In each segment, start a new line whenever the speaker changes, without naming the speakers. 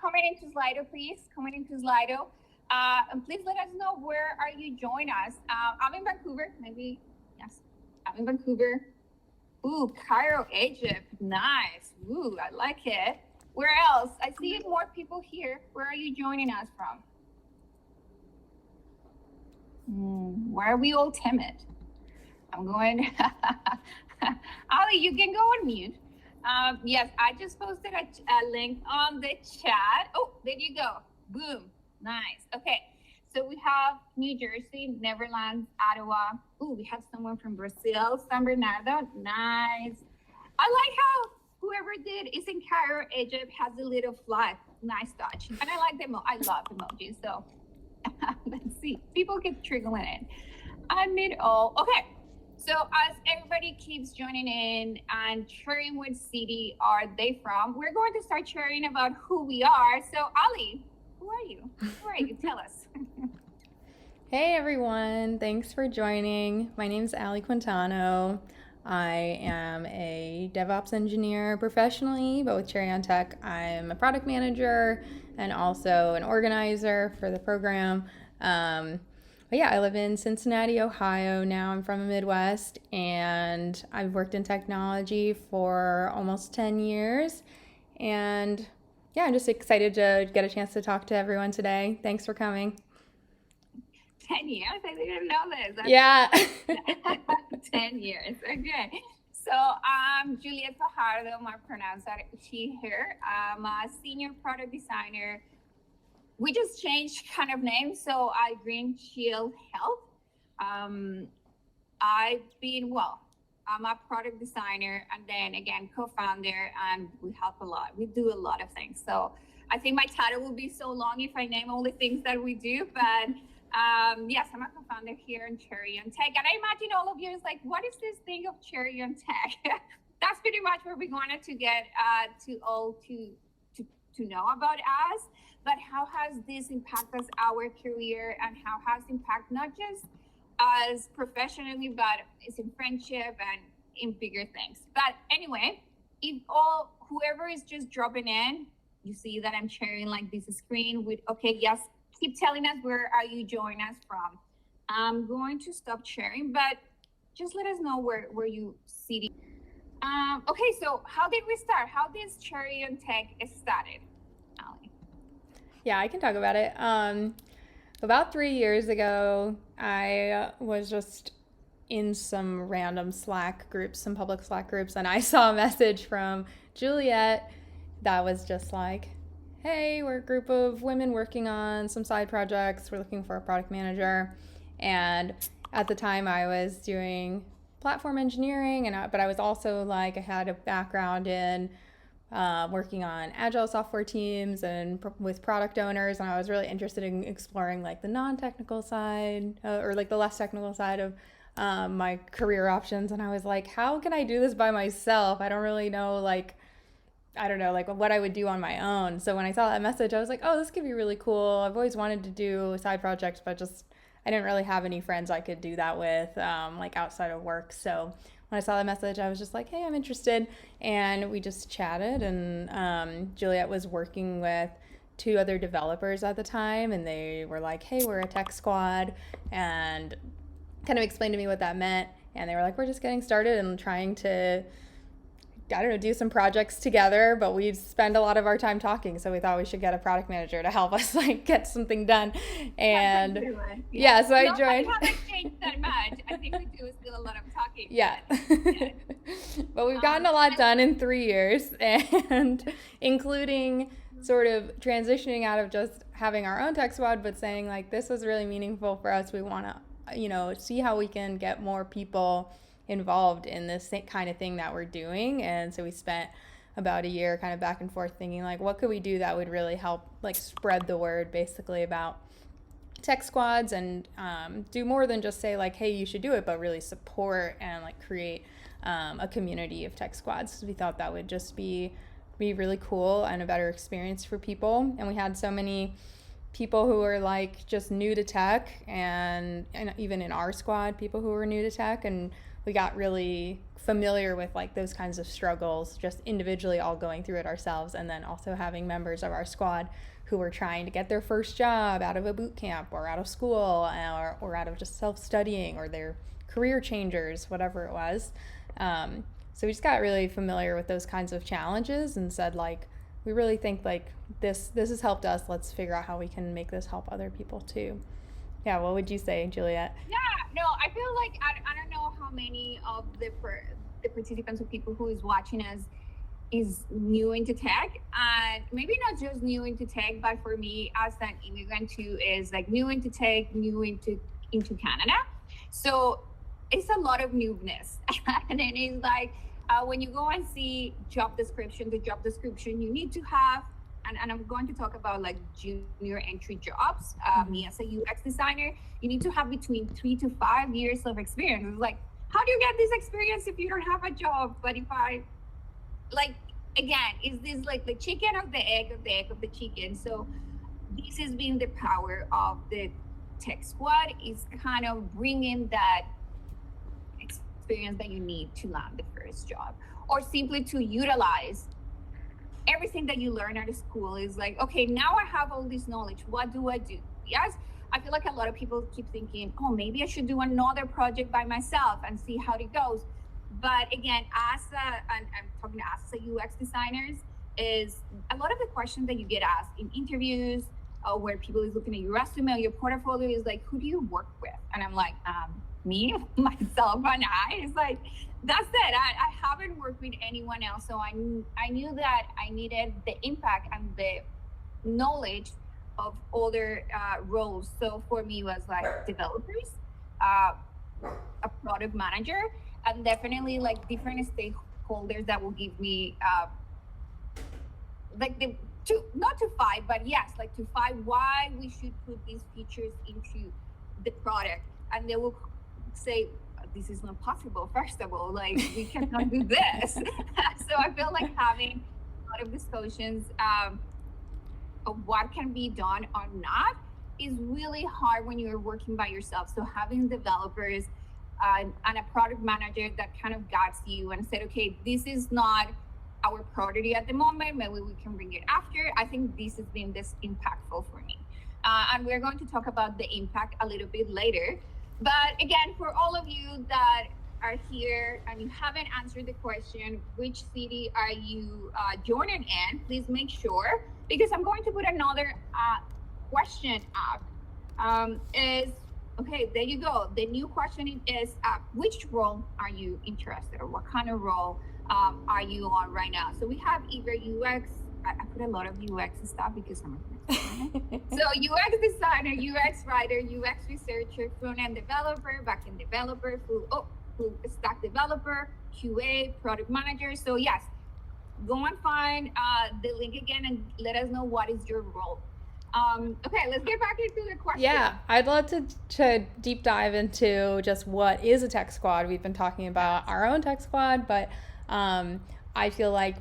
comment into Slido, please. Comment into Slido. And please let us know where are you joining us. I'm in Vancouver, maybe, yes, I'm in Vancouver. Ooh, Cairo, Egypt, nice. Ooh, I like it. Where else? I see more people here. Where are you joining us from? Why are we all timid? I'm going, Allie, you can go on mute. Yes, I just posted a link on the chat. Oh, there you go. Boom. Nice. Okay. So we have New Jersey, Netherlands, Ottawa. Ooh, we have someone from Brazil, San Bernardo. Nice. I like how whoever did is in Cairo, Egypt, has a little flag. Nice touch. And I like them. I love emojis. So let's see. People keep trickling in. I mean, all. Okay. So as everybody keeps joining in and sharing what city are they from, we're going to start sharing about who we are. So Allie, who are you? Who are you? Tell us.
Hey everyone, thanks for joining. My name's Allie Quintano. I am a DevOps engineer professionally, but with Cherry on Tech, I'm a product manager and also an organizer for the program. But yeah, I live in Cincinnati, Ohio now. I'm from the Midwest, and I've worked in technology for almost 10 years. And yeah, I'm just excited to get a chance to talk to everyone today. Thanks for coming.
10 years? I didn't know this.
Yeah.
10 years. Okay. So I'm Julieth Fajardo. I pronounce that she, her. I'm a senior product designer. We just changed kind of name. So I Green Shield Health. I'm a product designer and then again, co-founder, and we help a lot. We do a lot of things. So I think my title will be so long if I name all the things that we do, but yes, I'm a co-founder here in Cherry on Tech. And I imagine all of you is like, what is this thing of Cherry on Tech? That's pretty much where we wanted to get to know about us, but how has this impacted our career and how has impacted not just us professionally, but it's in friendship and in bigger things. But anyway, whoever is just dropping in, you see that I'm sharing like this screen with, okay, yes, keep telling us where are you joining us from. I'm going to stop sharing, but just let us know where you see. Okay, so how did we start? How did Cherry on Tech started, Allie?
Yeah, I can talk about it. About 3 years ago, I was just in some random Slack groups, some public Slack groups, and I saw a message from Julieth that was just like, hey, we're a group of women working on some side projects. We're looking for a product manager. And at the time I was doing platform engineering, but I was also like, I had a background in working on agile software teams and with product owners. And I was really interested in exploring like the non-technical side or like the less technical side of my career options. And I was like, how can I do this by myself? I don't really know, like what I would do on my own. So when I saw that message, I was like, oh, this could be really cool. I've always wanted to do side projects, but I didn't really have any friends I could do that with, like outside of work. So when I saw that message, I was just like, hey, I'm interested. And we just chatted, and Julieth was working with 2 other developers at the time, and they were like, hey, we're a tech squad, and kind of explained to me what that meant. And they were like, we're just getting started and trying to do some projects together, but we spend a lot of our time talking, so we thought we should get a product manager to help us like get something done. And so I joined.
I haven't changed that much. I think we do still a lot of talking.
Yeah. But we've gotten a lot done in 3 years, and including sort of transitioning out of just having our own tech squad, but saying like, this was really meaningful for us. We want to, see how we can get more people involved in this kind of thing that we're doing. And so we spent about a year kind of back and forth thinking like, what could we do that would really help like spread the word basically about tech squads and do more than just say like, hey, you should do it, but really support and like create a community of tech squads. So we thought that would just be really cool and a better experience for people. And we had so many people who were like just new to tech, and even in our squad, people who were new to tech, and we got really familiar with like those kinds of struggles, just individually all going through it ourselves, and then also having members of our squad who were trying to get their first job out of a boot camp or out of school, or out of just self-studying, or their career changers, whatever it was. So we just got really familiar with those kinds of challenges and said, like, we really think like this has helped us. Let's figure out how we can make this help other people too. Yeah, what would you say, Juliet?
Yeah, no, I feel like I don't know how many of the participants or people who is watching us is new into tech, and maybe not just new into tech, but for me as an immigrant too, is like new into tech, new into Canada. So it's a lot of newness, and it is like when you go and see the job description you need to have. And I'm going to talk about like junior entry jobs. Me as a UX designer, you need to have between 3 to 5 years of experience. It's like, how do you get this experience if you don't have a job? But if I, like, again, is this like the chicken or the egg of the chicken? So this has been the power of the tech squad, is kind of bringing that experience that you need to land the first job, or simply to utilize everything that you learn at a school. Is like, okay, now I have all this knowledge, what do I do? Yes, I feel like a lot of people keep thinking, oh, maybe I should do another project by myself and see how it goes. But again, I'm talking to us as a UX designers, is a lot of the questions that you get asked in interviews, where people is looking at your resume or your portfolio, is like, who do you work with? And I'm like, me, myself, and I. It's like, that's it. I haven't worked with anyone else. So I knew that I needed the impact and the knowledge of other roles. So for me, it was like developers, a product manager, and definitely like different stakeholders that will give me like not to fight, but yes, like to fight why we should put these features into the product. And they will say, this is not possible. First of all, like, we cannot do this. So I feel like having a lot of discussions of what can be done or not is really hard when you're working by yourself. So having developers and a product manager that kind of guides you and said, okay, this is not our priority at the moment, maybe we can bring it after. I think this has been this impactful for me. And we're going to talk about the impact a little bit later. But again, for all of you that are here and you haven't answered the question, which city are you joining in, please make sure, because I'm going to put another question up. Okay, there you go. The new question is, which role are you interested, or what kind of role are you on right now? So we have either UX, I put a lot of UX stuff because I'm a so UX designer, UX writer, UX researcher, front-end developer, back-end developer, full stack developer, QA, product manager. So yes, go and find the link again and let us know what is your role. Okay, let's get back into the question.
Yeah, I'd love to deep dive into just what is a tech squad. We've been talking about our own tech squad, but I feel like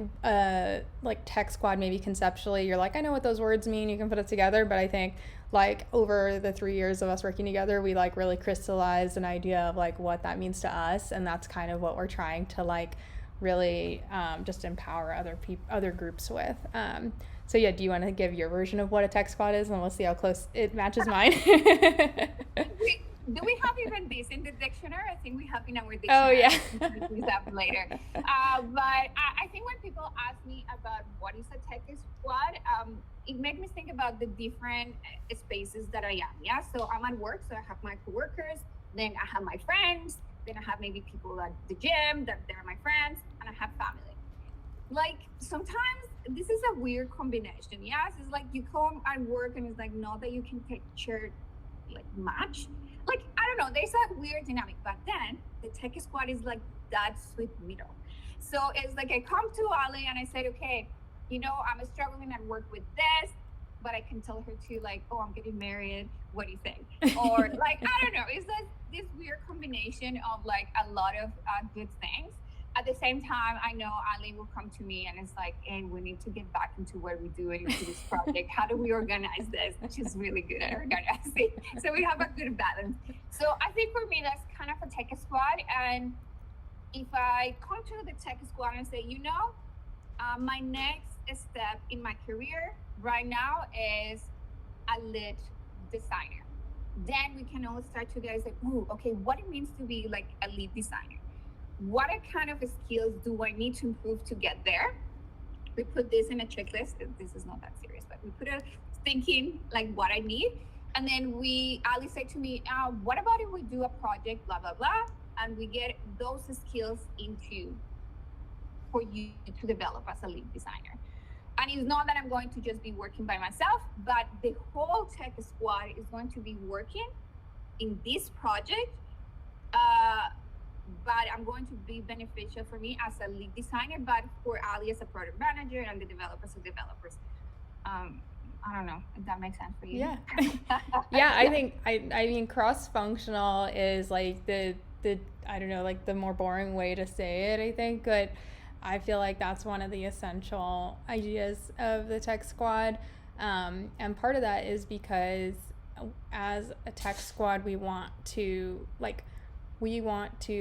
tech squad, maybe conceptually, you're like, I know what those words mean, you can put it together, but I think like over the 3 years of us working together, we like really crystallized an idea of like what that means to us, and that's kind of what we're trying to like really just empower other groups with. So yeah, do you want to give your version of what a tech squad is, and we'll see how close it matches mine?
Do we have even this in the dictionary? I think we have in our dictionary.
Oh yeah.
Use that later. But I think when people ask me about what is a tech squad, it makes me think about the different spaces that I am. Yeah, so I'm at work, so I have my coworkers, then I have my friends, then I have maybe people at the gym that they're my friends, and I have family. Like sometimes this is a weird combination. Yes, it's like you come at work and it's like not that you can take share like much. Like, I don't know, there's a weird dynamic, but then the tech squad is like that sweet middle. So it's like I come to Allie and I said, okay, you know, I'm struggling at work with this, but I can tell her to like, oh, I'm getting married, what do you think? Or like, I don't know, it's like this weird combination of like a lot of good things. At the same time, I know Allie will come to me and it's like, hey, we need to get back into what we're doing into this project. How do we organize this? She's really good at organizing. So we have a good balance. So I think for me, that's kind of a tech squad. And if I come to the tech squad and say, my next step in my career right now is a lead designer, then we can all start together and say, ooh, okay, what it means to be like a lead designer. What kind of skills do I need to improve to get there? We put this in a checklist. This is not that serious, but we put a thinking like what I need. And then Ali said to me, what about if we do a project, blah, blah, blah, and we get those skills for you to develop as a lead designer. And it's not that I'm going to just be working by myself, but the whole tech squad is going to be working in this project. But I'm going to be beneficial for me as a lead designer, but for Ali as a product manager and the developers of developers. I don't know if that makes sense for you.
Yeah. Yeah, I think, I mean, cross-functional is like the I don't know, like the more boring way to say it, I think, but I feel like that's one of the essential ideas of the tech squad. And part of that is because as a tech squad, we want to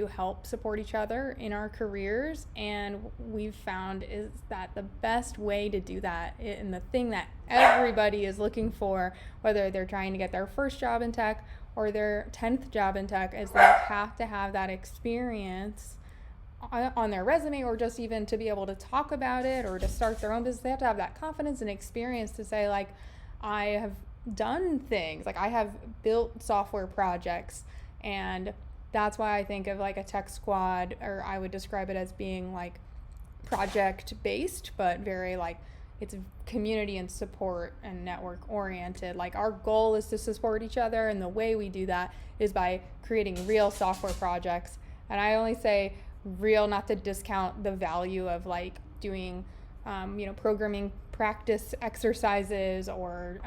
help support each other in our careers, and we've found is that the best way to do that, and the thing that everybody is looking for, whether they're trying to get their first job in tech or their 10th job in tech, is they have to have that experience on their resume, or just even to be able to talk about it or to start their own business. They have to have that confidence and experience to say, like, I have done things, like I have built software projects. And that's why I think of like a tech squad, or I would describe it as being like project based, but very like it's community and support and network oriented. Like our goal is to support each other, and the way we do that is by creating real software projects. And I only say real not to discount the value of like doing programming practice exercises or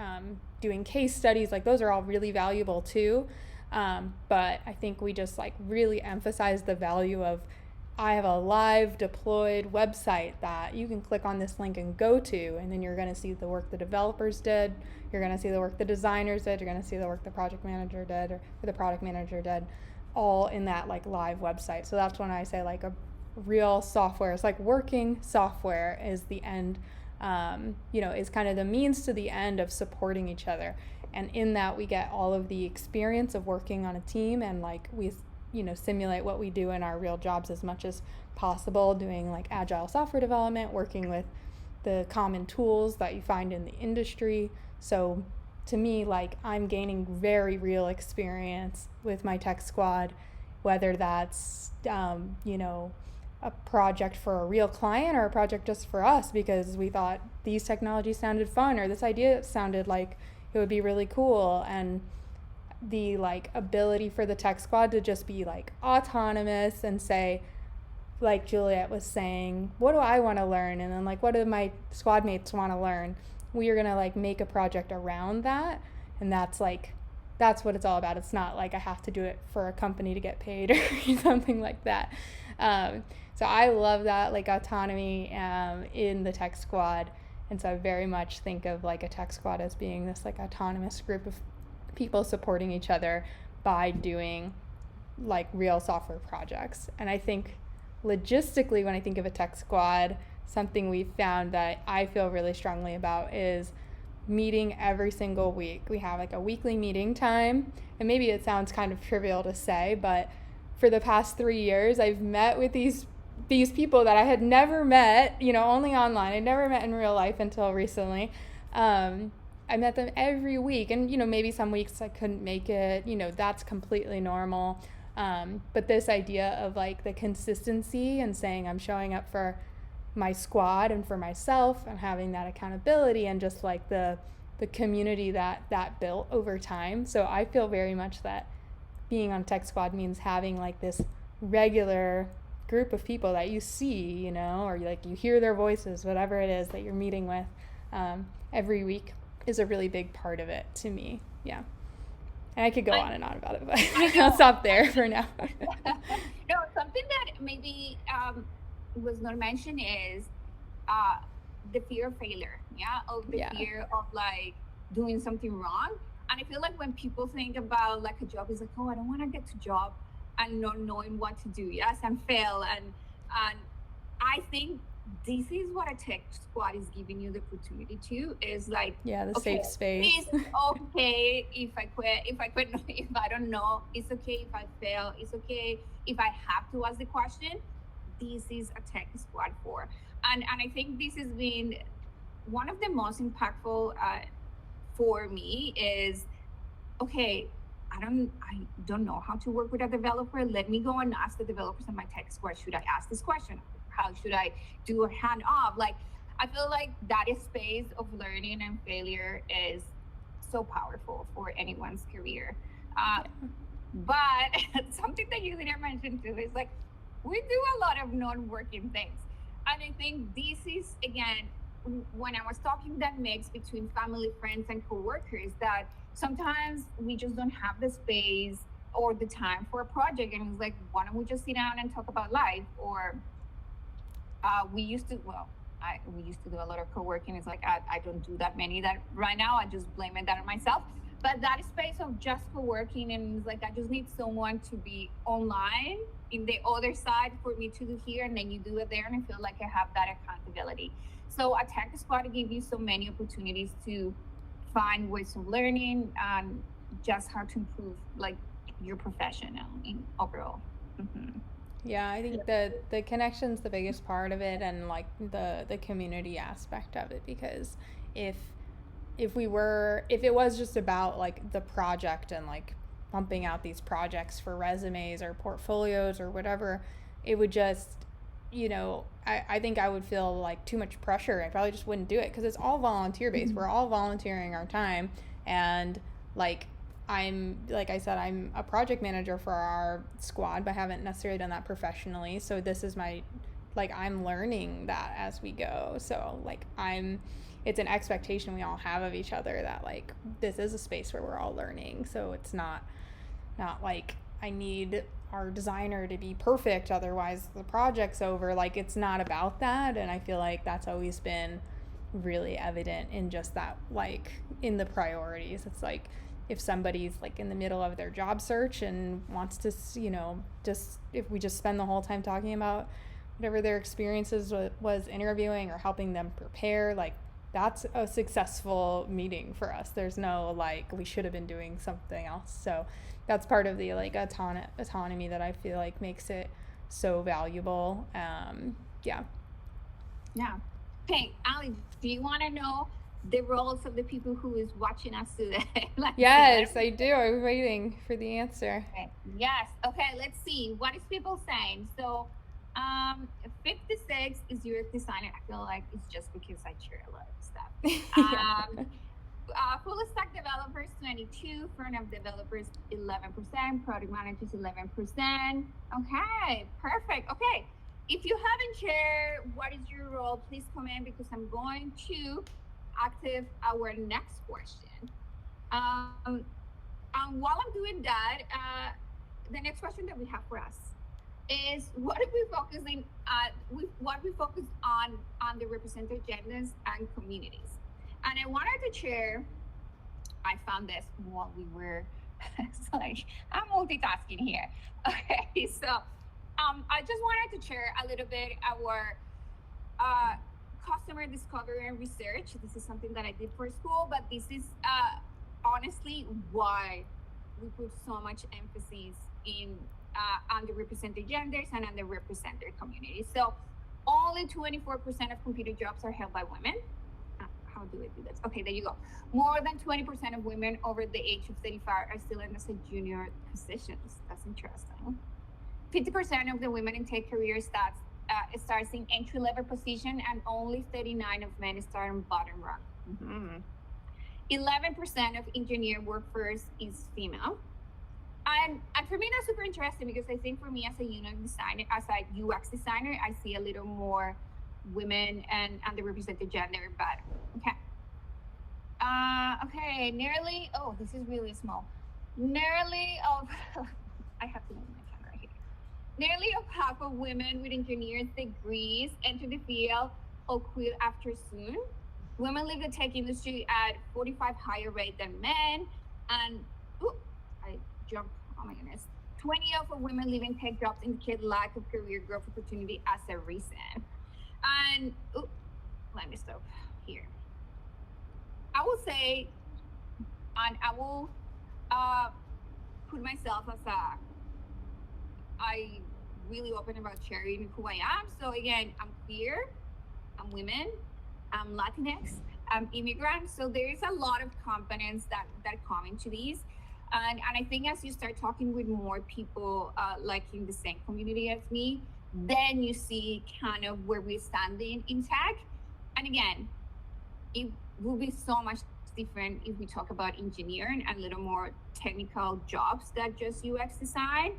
doing case studies. Like those are all really valuable too. But I think we just like really emphasize the value of, I have a live deployed website that you can click on this link and go to, and then you're going to see the work the developers did, you're going to see the work the designers did, you're going to see the work the project manager did, or the product manager did, all in that like live website. So that's when I say like a real software, it's like working software is the end, is kind of the means to the end of supporting each other. And in that we get all of the experience of working on a team, and like we simulate what we do in our real jobs as much as possible, doing like agile software development, working with the common tools that you find in the industry. So to me, like I'm gaining very real experience with my tech squad, whether that's a project for a real client or a project just for us because we thought these technologies sounded fun, or this idea sounded like it would be really cool. And the like ability for the tech squad to just be like autonomous and say, like Juliet was saying, what do I want to learn? And then like, what do my squad mates want to learn? We are going to like make a project around that. And that's what it's all about. It's not like I have to do it for a company to get paid or something like that. So I love that like autonomy in the tech squad. And so I very much think of like a tech squad as being this like autonomous group of people supporting each other by doing like real software projects. And I think logistically, when I think of a tech squad, something we've found that I feel really strongly about is meeting every single week. We have like a weekly meeting time, and maybe it sounds kind of trivial to say, but for the past 3 years, I've met with these people that I had never met, only online. I'd never met in real life until recently. I met them every week, and maybe some weeks I couldn't make it, that's completely normal. But this idea of like the consistency and saying I'm showing up for my squad and for myself, and having that accountability, and just like the community that built over time. So I feel very much that being on Tech Squad means having like this regular group of people that you see, or like you hear their voices, whatever it is that you're meeting with every week is a really big part of it to me. Yeah. And I could go on and on about it, but I'll stop there for now.
No, something that maybe was not mentioned is the fear of failure, fear of like doing something wrong. And I feel like when people think about like a job, it's like, oh, I don't want to get to job and not knowing what to do, yes, and fail. And I think this is what a tech squad is giving you the opportunity to, is like,
Yeah, the
okay,
safe space.
it's okay if I quit, if I don't know, it's okay if I fail, it's okay if I have to ask the question. This is a tech squad for. And I think this has been one of the most impactful for me is, okay, I don't know how to work with a developer. Let me go and ask the developers in my tech squad, should I ask this question? How should I do a handoff? Like, I feel like that is space of learning and failure is so powerful for anyone's career. But something that you didn't mention too is like, we do a lot of non-working things. And I think this is, again, when I was talking that mix between family, friends, and coworkers, that sometimes we just don't have the space or the time for a project. And it's like, why don't we just sit down and talk about life? Or we used to, well, we used to do a lot of co-working. It's like, I don't do that many that right now. I just blame it on myself. But that space of just co-working, and it's like, I just need someone to be online in the other side for me to do here, and then you do it there, and I feel like I have that accountability. So a tech squad gives you so many opportunities to find ways of learning and just how to improve like your profession in overall. Mm-hmm.
Yeah, I think the connection's the biggest part of it, and like the community aspect of it, because if if it was just about like the project and like pumping out these projects for resumes or portfolios or whatever, it would just, I think I would feel like too much pressure. I probably just wouldn't do it, because it's all volunteer based. Mm-hmm. We're all volunteering our time, and like like I said, I'm a project manager for our squad, but I haven't necessarily done that professionally. So this is I'm learning that as we go. So like it's an expectation we all have of each other that like this is a space where we're all learning. So it's not like I need our designer to be perfect, otherwise the project's over. Like, it's not about that. And I feel like that's always been really evident in just that, like in the priorities. It's like, if somebody's like in the middle of their job search and wants to, just if we just spend the whole time talking about whatever their experiences was interviewing or helping them prepare, like that's a successful meeting for us. There's no like we should have been doing something else. So that's part of the like autonomy that I feel like makes it so valuable. Yeah.
Okay, Allie, do you want to know the roles of the people who is watching us today?
Yes, I do. I'm waiting for the answer.
Okay. Yes. Okay, let's see. What is people saying? So 56 is UX designer. I feel like it's just because I share a lot of stuff. Full stack developers 22, front end developers 11%, product managers 11%. Okay, perfect. Okay, if you haven't shared what is your role, please comment, because I'm going to active our next question. While I'm doing that, the next question that we have for us is, what are we focusing what we focus on underrepresented genders and communities. And I wanted to share, I found this while we were, it's like, I'm multitasking here. Okay, so I just wanted to share a little bit our customer discovery and research. This is something that I did for school, but this is honestly why we put so much emphasis in underrepresented genders and underrepresented communities. So only 24% of computer jobs are held by women. How do I do this? Okay, there you go. More than 20% of women over the age of 35 are still in as a junior positions. That's interesting. 50% of the women in tech careers starts in entry-level position, and only 39 of men start in bottom rung. Mm-hmm. 11% of engineer workforce is female. And for me, that's super interesting, because I think for me as a UX designer, I see a little more women and underrepresented gender, but okay. Okay, this is really small. I have to move my camera here. Nearly half of women with engineers degrees enter the field or quit after soon. Women leave the tech industry at 45 higher rate than men, and I jumped, oh my goodness. 20 of women leaving tech jobs indicate lack of career growth opportunity as a reason. And let me stop here. I will say, and I will put myself as I really open about sharing who I am. So again, I'm queer, I'm women, I'm Latinx, I'm immigrant. So there is a lot of components that come into these. And I think as you start talking with more people like in the same community as me, then you see kind of where we're standing in tech. And again, it will be so much different if we talk about engineering and a little more technical jobs that just UX design.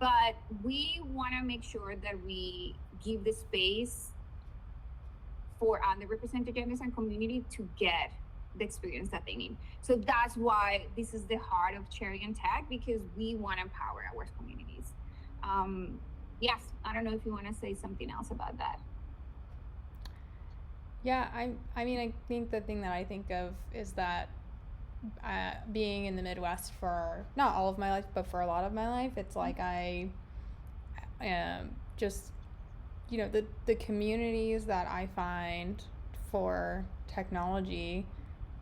But we want to make sure that we give the space for underrepresented genders and community to get the experience that they need. So that's why this is the heart of Cherry and Tech, because we want to empower our communities. Yes, I don't know if you want to say something else about that.
Yeah, I mean, I think the thing that I think of is that being in the Midwest for not all of my life, but for a lot of my life, it's like I just, you know, the communities that I find for technology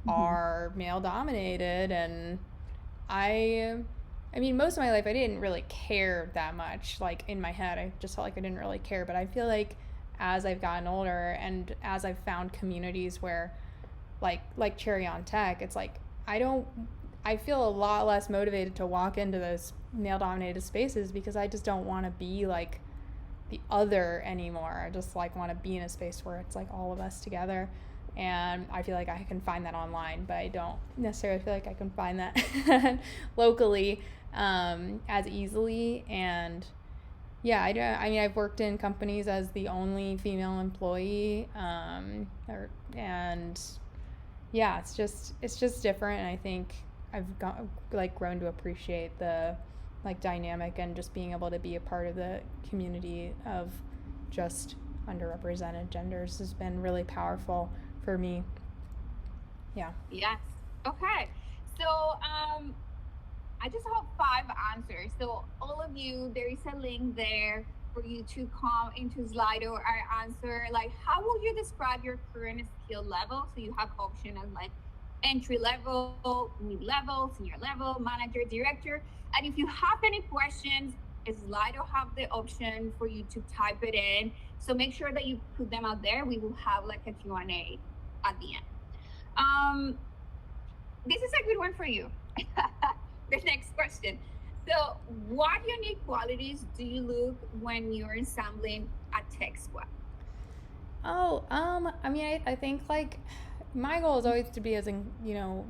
are male dominated, and I mean, most of my life I didn't really care that much. Like in my head, I just felt like I didn't really care, but I feel like as I've gotten older and as I've found communities where like Cherry on Tech, it's like I feel a lot less motivated to walk into those male dominated spaces because I just don't want to be like the other anymore. I just like want to be in a space where it's like all of us together. And I feel like I can find that online, but I don't necessarily feel like I can find that locally as easily. And yeah, I mean, I've worked in companies as the only female employee, and yeah, it's just different. And I think I've grown to appreciate the like dynamic and just being able to be a part of the community of just underrepresented genders has been really powerful for me. Yeah.
Yes. Okay. So I just have 5 answers. So all of you, there is a link there for you to come into Slido or answer like how will you describe your current skill level? So you have options like entry level, mid level, senior level, manager, director. And if you have any questions, Slido have the option for you to type it in. So make sure that you put them out there. We will have like a Q&A at the end. This is a good one for you. The next question. So what unique qualities do you look when you're assembling a tech squad?
Oh, I mean, I think like my goal is always to be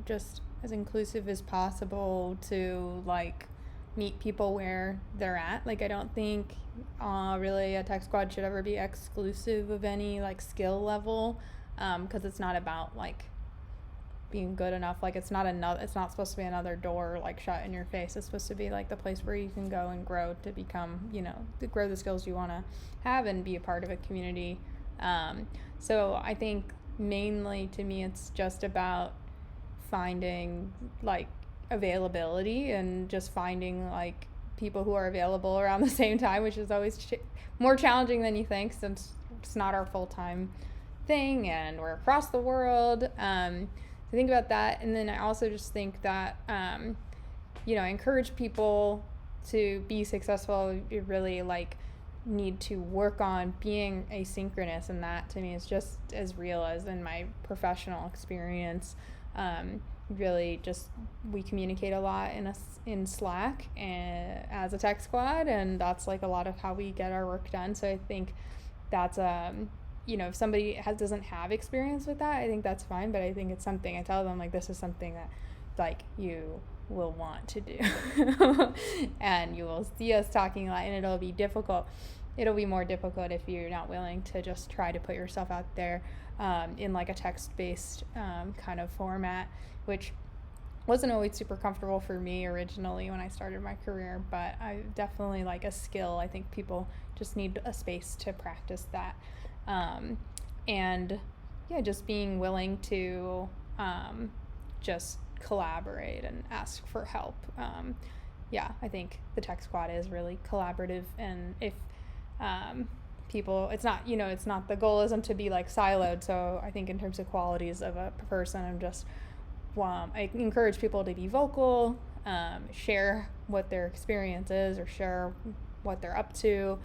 just as inclusive as possible to like meet people where they're at. Like I don't think really a tech squad should ever be exclusive of any like skill level, because it's not about like being good enough. Like it's not supposed to be another door like shut in your face. It's supposed to be like the place where you can go and grow to become, to grow the skills you want to have and be a part of a community. So I think mainly to me it's just about finding like availability and just finding like people who are available around the same time, which is always more challenging than you think since it's not our full-time thing and we're across the world. I think about that, and then I also just think that I encourage people to be successful. You really like need to work on being asynchronous, and that to me is just as real as in my professional experience. Really just we communicate a lot in Slack and as a tech squad, and that's like a lot of how we get our work done. So I think that's if somebody doesn't have experience with that, I think that's fine, but I think it's something I tell them like this is something that like you will want to do and you will see us talking a lot, and it'll be more difficult if you're not willing to just try to put yourself out there in like a text-based kind of format, which wasn't always super comfortable for me originally when I started my career, but I definitely like a skill. I think people just need a space to practice that. And yeah, just being willing to just collaborate and ask for help. yeah, I think the tech squad is really collaborative, and if people, it's not, it's not, the goal isn't to be like siloed. So I think in terms of qualities of a person, I encourage people to be vocal, share what their experience is, or share what they're up to.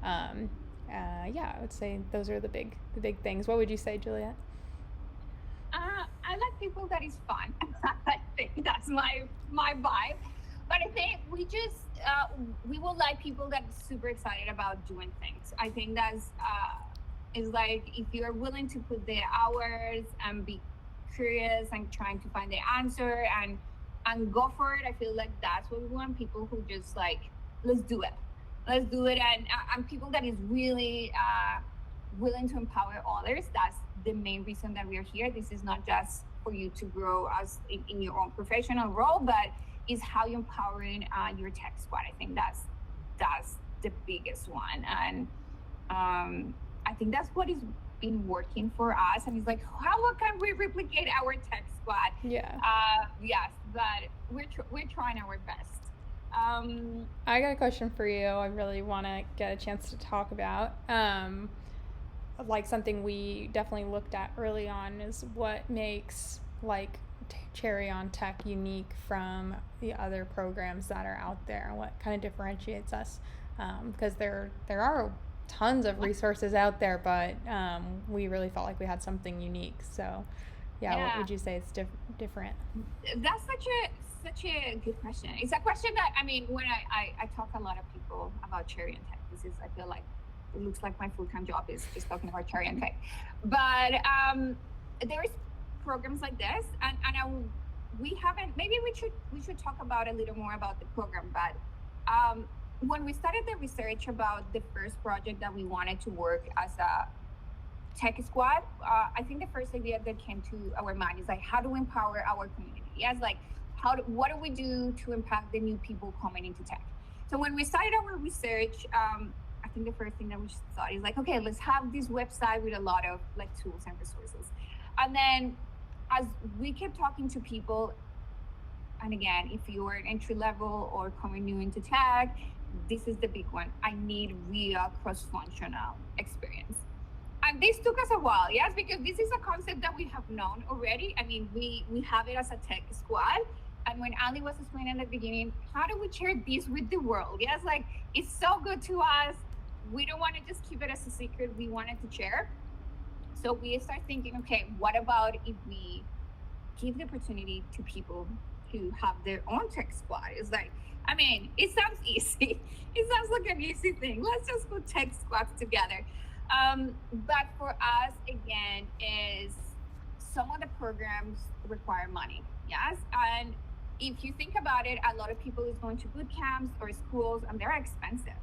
Yeah, I would say those are the big things. What would you say, Juliet?
I like people that is fun. I think that's my vibe. But I think we will like people that are super excited about doing things. I think that's is like, if you're willing to put the hours and be curious and trying to find the answer and go for it. I feel like that's what we want. People who just like, let's do it, and people that is really willing to empower others. That's the main reason that we are here. This is not just for you to grow as in your own professional role, but is how you're empowering your tech squad. I think that's the biggest one, and I think that's what is been working for us. And it's like, how can we replicate our tech squad?
Yeah.
Yes, but we're trying our best.
I got a question for you. I really want to get a chance to talk about. Like something we definitely looked at early on is what makes like Cherry on Tech unique from the other programs that are out there. What kind of differentiates us? Because there are tons of resources out there, but we really felt like we had something unique. So, yeah. What would you say is different?
That's such a good question. It's a question that, I mean, when I talk a lot of people about Cherry on Tech, I feel like it looks like my full-time job is talking about Cherry on Tech. But there's programs like this, and we haven't. Maybe we should talk about a little more about the program. But when we started the research about the first project that we wanted to work as a tech squad, I think the first idea that came to our mind is like, how do we empower our community? Yes, like what do we do to impact the new people coming into tech? So when we started our research, I think the first thing that we thought is like, okay, let's have this website with a lot of like tools and resources. And then as we kept talking to people, and again, if you're an entry level or coming new into tech, this is the big one. I need real cross-functional experience. And this took us a while, yes, because this is a concept that we have known already. I mean, we have it as a tech squad. And when Allie was explaining at the beginning, how do we share this with the world? Yes, like, it's so good to us. We don't want to just keep it as a secret. We wanted to share. So we start thinking, okay, what about if we give the opportunity to people to have their own tech squad? It's like, I mean, it sounds easy. It sounds like an easy thing. Let's just put tech squads together. But for us, again, is some of the programs require money. Yes. And if you think about it, a lot of people is going to boot camps or schools, and they're expensive.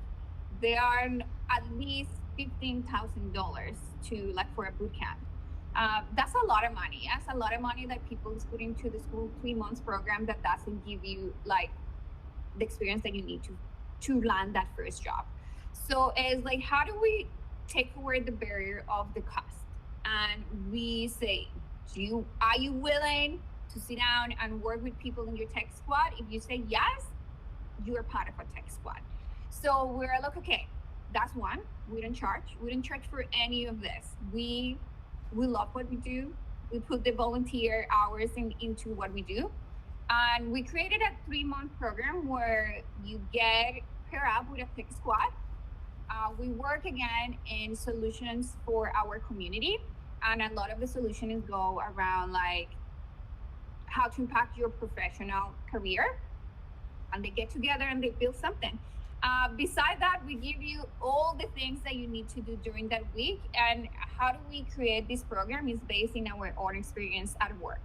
They are at least $15,000 to like for a boot camp. That's a lot of money. That's a lot of money that people is putting to the school 3 months program that doesn't give you like the experience that you need to land that first job. So it's like, how do we take away the barrier of the cost? And we say, are you willing to sit down and work with people in your tech squad? If you say yes, you're part of a tech squad. So we're like, okay, that's one. We don't charge for any of this. We love what we do. We put the volunteer hours into what we do. And we created a 3-month program where you get paired up with a tech squad. We work again in solutions for our community. And a lot of the solutions go around like how to impact your professional career. And they get together and they build something. Beside that, we give you all the things that you need to do during that week. And how do we create this program is based in our own experience at work.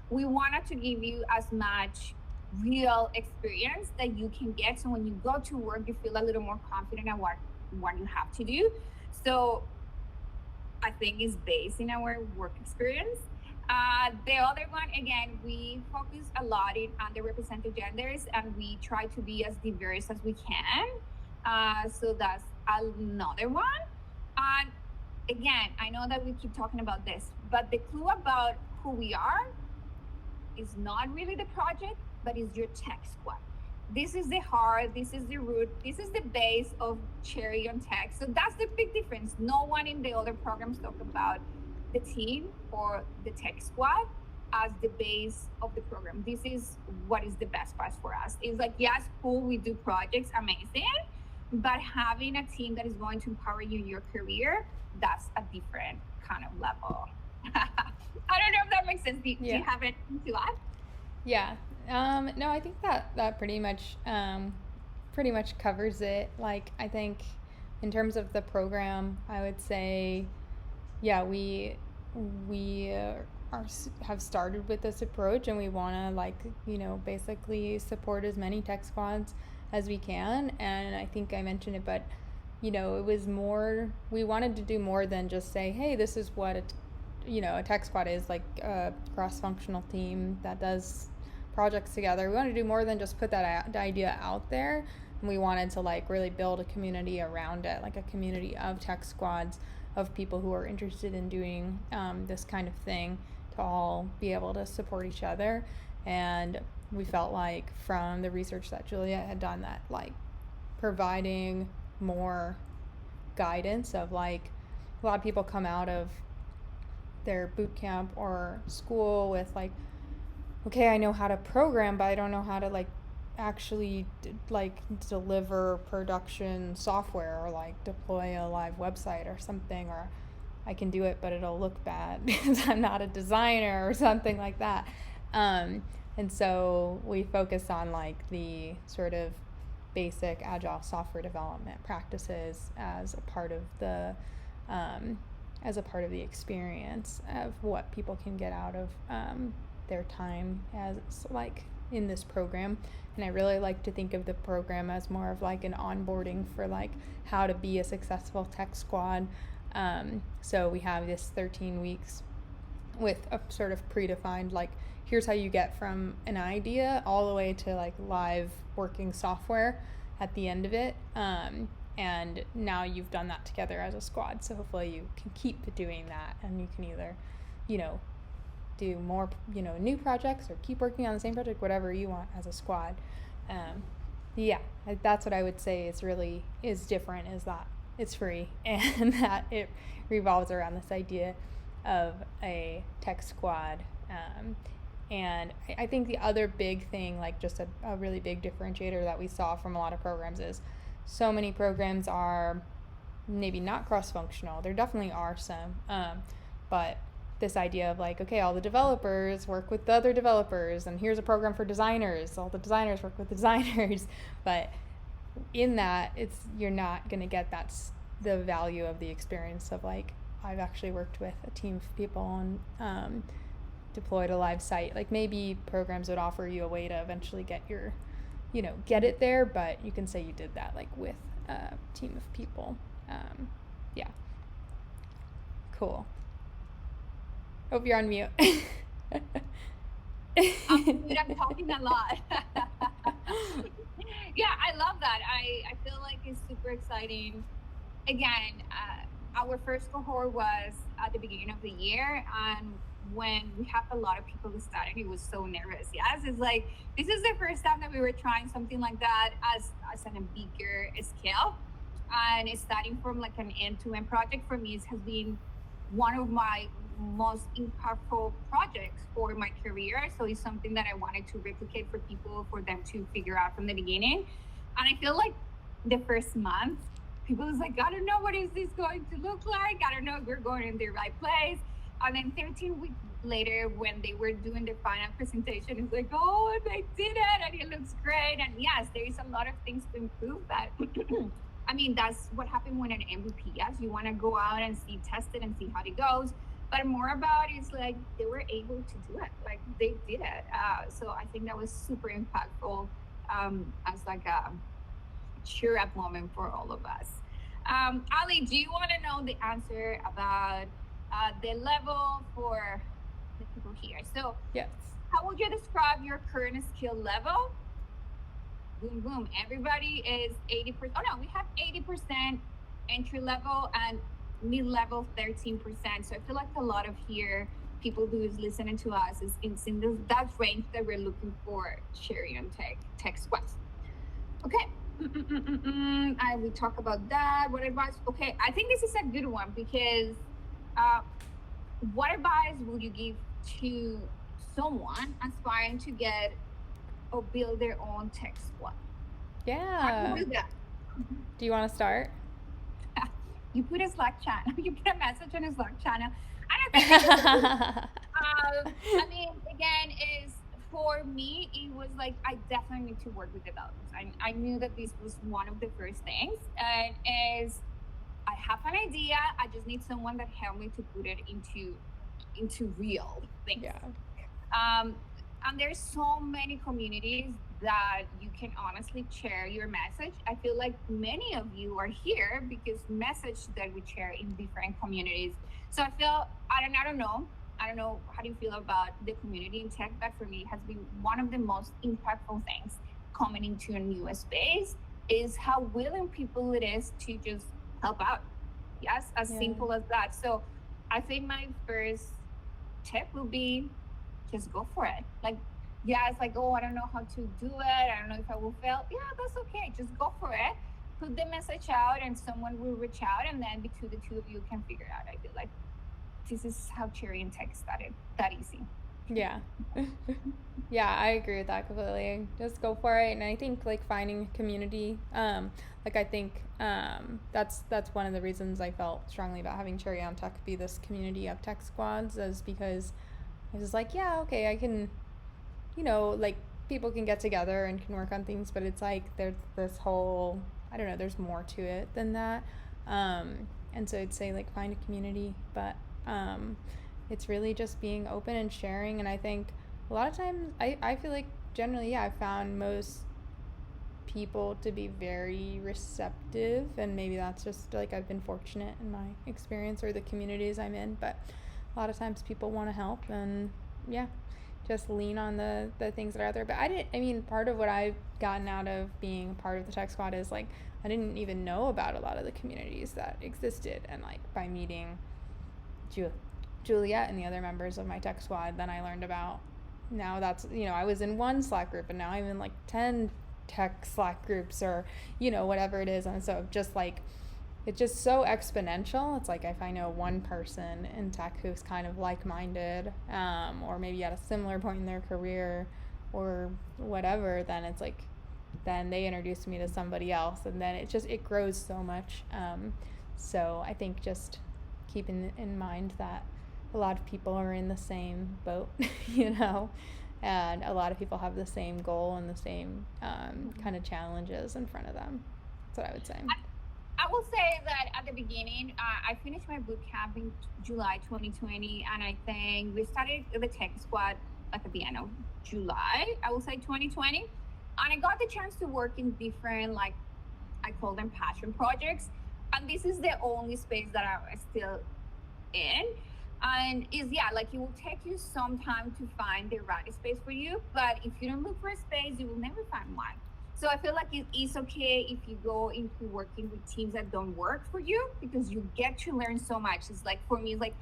We wanted to give you as much real experience that you can get. So when you go to work, you feel a little more confident at what you have to do. So I think is based in our work experience. The other one, again, we focus a lot in underrepresented genders, and we try to be as diverse as we can. So that's another one. And again, I know that we keep talking about this, but the clue about who we are is not really the project, but is your tech squad. this is the heart, this is the root, this is the base of Cherry on Tech. So that's the big difference. No one in the other programs talk about the team or the tech squad as the base of the program. This is what is the best part for us. It's like, yes, cool, we do projects, amazing, but having a team that is going to empower you in your career, that's a different kind of level. I don't know if that makes sense. Do you have anything to add?
Yeah. No, I think that pretty much covers it. Like, I think in terms of the program, I would say, yeah, we have started with this approach, and we want to, like, basically support as many tech squads as we can. And I think I mentioned it, but it was more, we wanted to do more than just say, hey, this is what a tech squad is, like a cross-functional team that does projects together. We wanted to do more than just put that idea out there, and we wanted to, like, really build a community around it, like a community of tech squads, of people who are interested in doing this kind of thing, to all be able to support each other. And we felt like, from the research that Juliet had done, that, like, providing more guidance of, like, a lot of people come out of their boot camp or school with, like, okay, I know how to program, but I don't know how to, like, actually deliver production software, or, like, deploy a live website or something, or I can do it but it'll look bad because I'm not a designer or something like that. And so we focus on, like, the sort of basic agile software development practices as a part of the experience of what people can get out of their time as, like, in this program. And I really like to think of the program as more of, like, an onboarding for, like, how to be a successful tech squad. So we have this 13 weeks with a sort of predefined, like, here's how you get from an idea all the way to, like, live working software at the end of it. And now you've done that together as a squad, so hopefully you can keep doing that, and you can either, do more, new projects, or keep working on the same project, whatever you want as a squad. Yeah, that's what I would say is different, is that it's free, and that it revolves around this idea of a tech squad. And I think the other big thing, like, just a really big differentiator that we saw from a lot of programs, is so many programs are maybe not cross-functional. There definitely are some, but this idea of, like, okay, all the developers work with the other developers, and here's a program for designers, all the designers work with the designers. But in that, you're not going to get the value of the experience of, like, I've actually worked with a team of people and deployed a live site. Like, maybe programs would offer you a way to eventually get it there, but you can say you did that, like, with a team of people. Yeah. Cool. Hope you're on mute.
I'm talking a lot. Yeah, I love that. I feel like it's super exciting. Again, our first cohort was at the beginning of the year, and when we have a lot of people who started, it was so nervous. Yes, it's like, this is the first time that we were trying something like that as an bigger scale, and it's starting from, like, an end-to-end project. For me, it has been one of my most impactful projects for my career. So it's something that I wanted to replicate for people, for them to figure out from the beginning. And I feel like the first month, people was like, I don't know, what is this going to look like? I don't know if we're going in the right place. And then 13 weeks later, when they were doing the final presentation, it's like, oh, they did it, and it looks great. And yes, there is a lot of things to improve, but I mean, that's what happened when an MVP. Yes, you want to go out and test it and see how it goes. But more about it's like, they were able to do it. Like, they did it. So I think that was super impactful, as, like, a cheer up moment for all of us. Allie, do you want to know the answer about the level for the people here? So
Yes.
How would you describe your current skill level? Boom, boom. Everybody is 80%. Oh no, we have 80% entry level and mid-level 13%. So I feel like a lot of people who is listening to us is in that range that we're looking for Cherry on tech squads. Okay. I will talk about that. What advice? Okay, I think this is a good one because uh, what advice would you give to someone aspiring to get or build their own tech squad? How do
Yeah.
you do that?
Do you want to start?
You put a Slack channel, you put a message on a Slack channel, and I think this is good. I mean, again, is for me, it was like I definitely need to work with developers. I knew that this was one of the first things, and is I have an idea. I just need someone that help me to put it into real things.
Yeah.
And there's so many communities that you can honestly share your message. I feel like many of you are here because message that we share in different communities. So I feel I don't know. I don't know how do you feel about the community in tech, but for me, it has been one of the most impactful things coming into a new space is how willing people it is to just help out. Yes, as simple as that. So I think my first tip will be just go for it. Like, yeah, it's like, oh, I don't know how to do it. I don't know if I will fail. Yeah, that's okay. Just go for it. Put the message out, and someone will reach out, and then between the two of you can figure it out. I feel like this is how Cherry and Tech started. That easy.
Yeah. Yeah, I agree with that completely. Just go for it. And I think like finding a community, like I think that's one of the reasons I felt strongly about having Cherry on Tech be this community of tech squads is because I was like, yeah, okay, I can, like people can get together and can work on things, but it's like there's this whole, I don't know, there's more to it than that. And so I'd say like find a community, but it's really just being open and sharing. And I think a lot of times I feel like generally, yeah, I found most people to be very receptive, and maybe that's just like I've been fortunate in my experience or the communities I'm in, but a lot of times people want to help, and yeah, just lean on the things that are out there. But I mean, part of what I've gotten out of being part of the tech squad is like I didn't even know about a lot of the communities that existed, and like by meeting Juliet and the other members of my tech squad, then I learned about, now that's, I was in one Slack group and now I'm in like 10 tech Slack groups, or whatever it is. And so just like it's just so exponential. It's like if I know one person in tech who's kind of like-minded, or maybe at a similar point in their career or whatever, then it's like then they introduce me to somebody else, and then it grows so much. So I think just keeping in mind that a lot of people are in the same boat, and a lot of people have the same goal and the same kind of challenges in front of them. That's what I would say.
I will say that at the beginning, I finished my boot camp in July 2020, and I think we started the tech squad like at the end of July, I will say 2020. And I got the chance to work in different, like, I call them passion projects. And this is the only space that I'm still in. And like it will take you some time to find the right space for you. But if you don't look for a space, you will never find one. So I feel like it is okay if you go into working with teams that don't work for you, because you get to learn so much. It's like, for me, it's like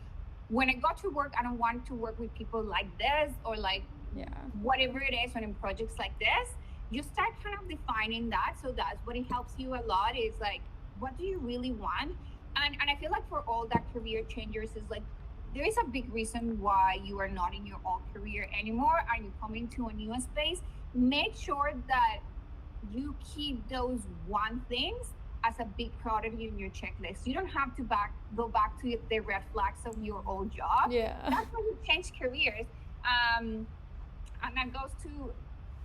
when I got to work, I don't want to work with people like this, or like whatever it is, when in projects like this, you start kind of defining that. So that's what it helps you a lot, is like, what do you really want? And I feel like for all that career changers is like, there is a big reason why you are not in your old career anymore and you come into a new space. Make sure that you keep those one things as a big priority in your checklist. You don't have to go back to the red flags of your old job.
Yeah.
That's why you change careers. And that goes to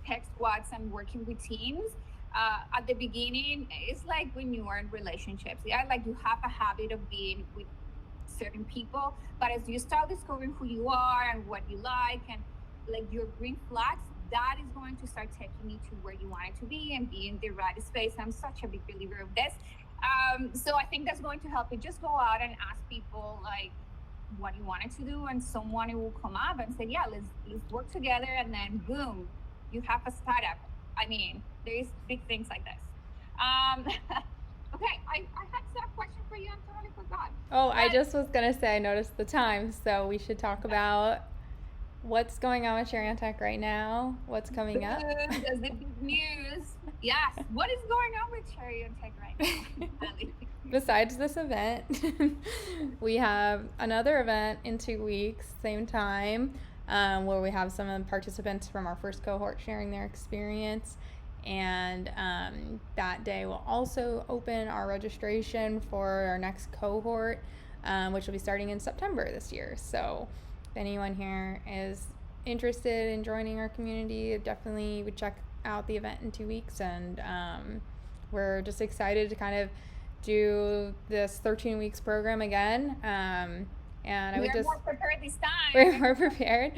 tech squads and working with teams. At the beginning, it's like when you are in relationships. Yeah, like you have a habit of being with certain people, but as you start discovering who you are and what you like and like your green flags, that is going to start taking you to where you want it to be and be in the right space. I'm such a big believer of this. So I think that's going to help you. Just go out and ask people like what you wanted to do, and someone will come up and say, yeah, let's work together, and then boom, you have a startup. I mean, there's big things like this. Okay, I had a question for you. I totally forgot.
Oh, I just was going to say, I noticed the time, so we should talk about what's going on with Cherry on Tech right now, what's coming up.
That's the big news. Yes. What is going on with Cherry on Tech right now, Allie?
Besides this event, we have another event in 2 weeks, same time, where we have some of the participants from our first cohort sharing their experience. And that day will also open our registration for our next cohort, which will be starting in September this year. So if anyone here is interested in joining our community, definitely would check out the event in 2 weeks. And we're just excited to kind of do this 13 weeks program again. And I would just
more prepared this time.
we're more prepared.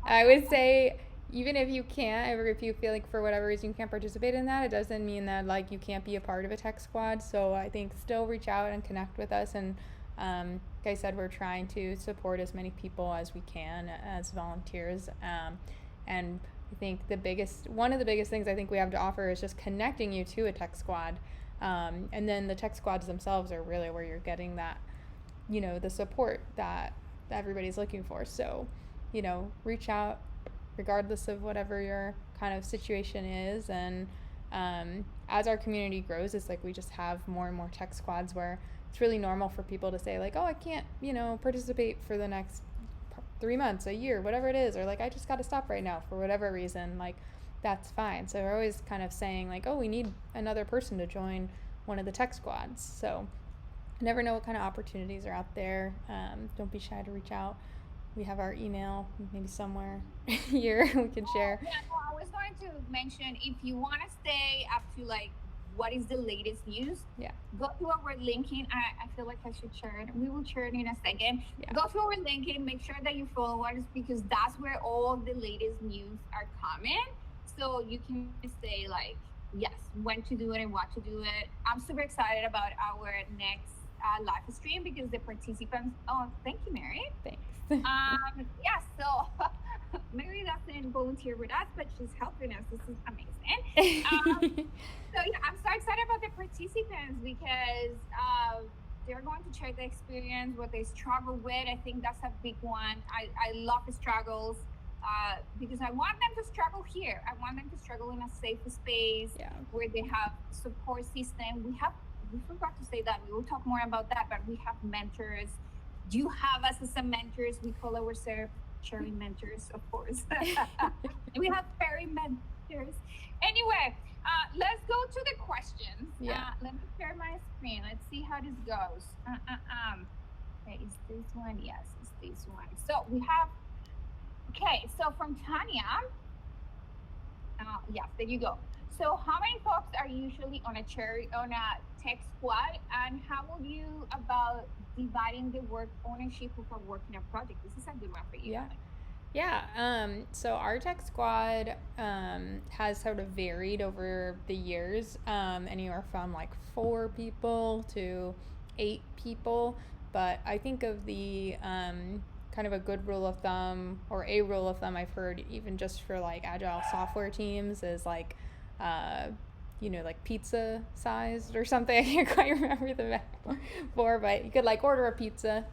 I would say, even if you can't, or if you feel like for whatever reason you can't participate in that, it doesn't mean that like you can't be a part of a tech squad. So I think still reach out and connect with us. And like I said, we're trying to support as many people as we can as volunteers. And I think one of the biggest things I think we have to offer is just connecting you to a tech squad. And then the tech squads themselves are really where you're getting that, the support that everybody's looking for. So, reach out regardless of whatever your kind of situation is. And as our community grows, it's like we just have more and more tech squads where it's really normal for people to say like, oh, I can't, participate for the next 3 months, a year, whatever it is, or like I just got to stop right now for whatever reason. Like, that's fine. So we're always kind of saying like, oh, we need another person to join one of the tech squads. So you never know what kind of opportunities are out there. Don't be shy to reach out. We have our email maybe somewhere here we can share.
Yeah, no, I was going to mention, if you want to stay up to like what is the latest news, go to our LinkedIn. I feel like I should share it. We will share it in a second. Go to our LinkedIn, make sure that you follow us, because that's where all the latest news are coming. So you can say like, yes, when to do it and what to do it. I'm super excited about our next live stream because the participants, thank you, Mary.
Thanks.
So Mary doesn't volunteer with us, but she's helping us. This is amazing. So yeah, I'm so excited about the participants because they're going to share the experience, what they struggle with. I think that's a big one. I love the struggles. Because I want them to struggle here. I want them to struggle in a safe space where they have support system. We forgot to say that. We will talk more about that, but we have mentors. You have us as some mentors. We call ourselves Cherry mentors, of course. We have fairy mentors. Anyway, let's go to the questions. Let me share my screen. Let's see how this goes. Okay, is this one? Yes, it's this one. So we have. Okay, so from Tanya, yes, there you go. So how many folks are usually on a tech squad, and how will you about dividing the work ownership of a work in a project? This is a good one for you.
So our tech squad has sort of varied over the years, anywhere from like 4 people to 8 people. But I think of the kind of a good rule of thumb, or a rule of thumb I've heard even just for like agile software teams, is like like pizza sized or something. I can't quite remember the metaphor, but you could like order a pizza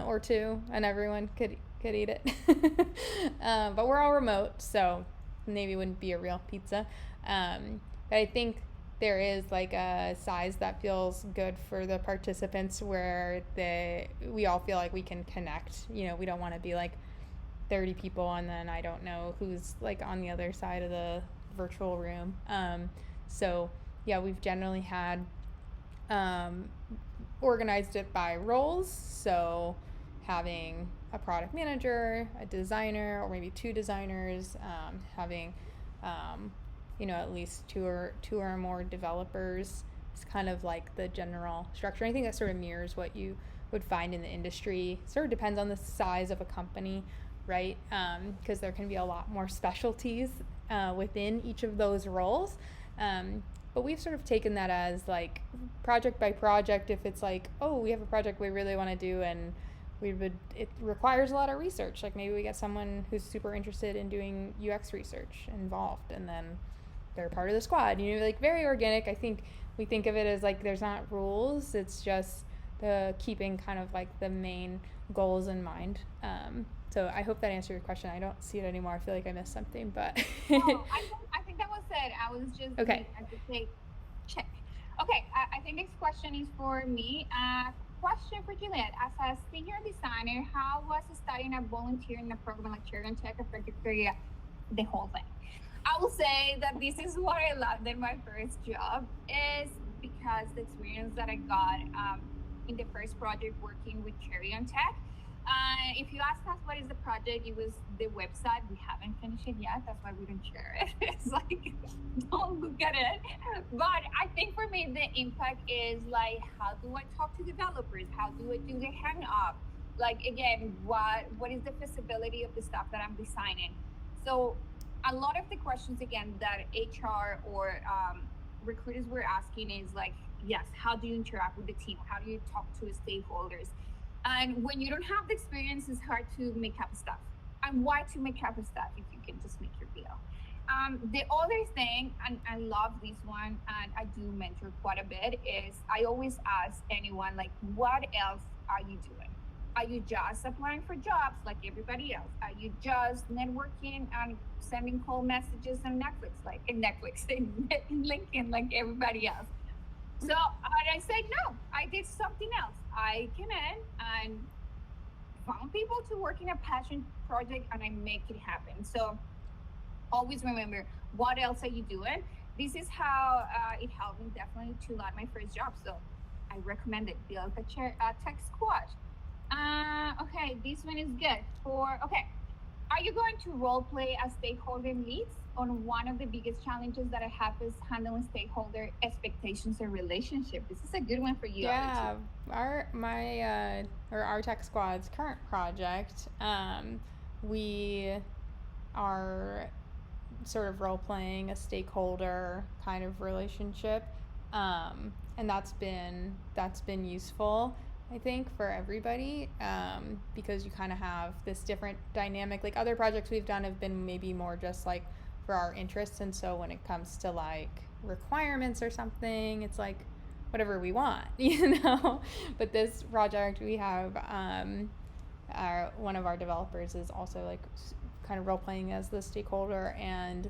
or 2 and everyone could eat it. But we're all remote, so maybe wouldn't be a real pizza. But I think there is like a size that feels good for the participants where we all feel like we can connect. We don't want to be like 30 people and then I don't know who's like on the other side of the virtual room. So yeah, we've generally had organized it by roles. So having a product manager, a designer, or maybe 2 designers, having at least two or more developers is kind of like the general structure. I think that sort of mirrors what you would find in the industry. Sort of depends on the size of a company, right? Because there can be a lot more specialties within each of those roles. But we've sort of taken that as like project by project. If it's like, oh, we have a project we really want to do and it requires a lot of research. Like maybe we get someone who's super interested in doing UX research involved, and then they're part of the squad. Like very organic. I think we think of it as like there's not rules. It's just the keeping kind of like the main goals in mind. So I hope that answered your question. I don't see it anymore. I feel like I missed something, but
I think that was set. I was just
Okay.
I could say check. Okay, I think this question is for me. Question for Juliet. As a senior designer, how was starting a volunteer in a program like Children Tech affected career, the whole thing? I will say that this is what I loved in my first job is because the experience that I got in the first project working with Cherry on Tech. If you ask us what is the project, it was the website. We haven't finished it yet. That's why we don't share it. It's like, don't look at it. But I think for me, the impact is like, how do I talk to developers? How do I do the hang up? Like, again, what is the feasibility of the stuff that I'm designing? So a lot of the questions, again, that HR or recruiters were asking is like, yes, how do you interact with the team? How do you talk to stakeholders? And when you don't have the experience, it's hard to make up stuff. And why to make up stuff if you can just make your deal? The other thing, and I love this one, and I do mentor quite a bit, is I always ask anyone, like, what else are you doing? Are you just applying for jobs like everybody else? Are you just networking and sending cold messages on Netflix, like in LinkedIn, like everybody else? So I said, no, I did something else. I came in and found people to work in a passion project and I make it happen. So always remember, what else are you doing? This is how it helped me definitely to land my first job. So I recommend it. Build a tech squad. Okay, this one is good. Are you going to role play as stakeholder leads? On one of the biggest challenges that I have is handling stakeholder expectations and relationship. This is a good one for you.
Yeah, our tech squad's current project, we are sort of role playing a stakeholder kind of relationship, and that's been useful, I think, for everybody, because you kind of have this different dynamic. Like other projects we've done have been maybe more just like for our interests, and so when it comes to like requirements or something, it's like whatever we want, But this project we have, one of our developers is also like kind of role playing as the stakeholder, and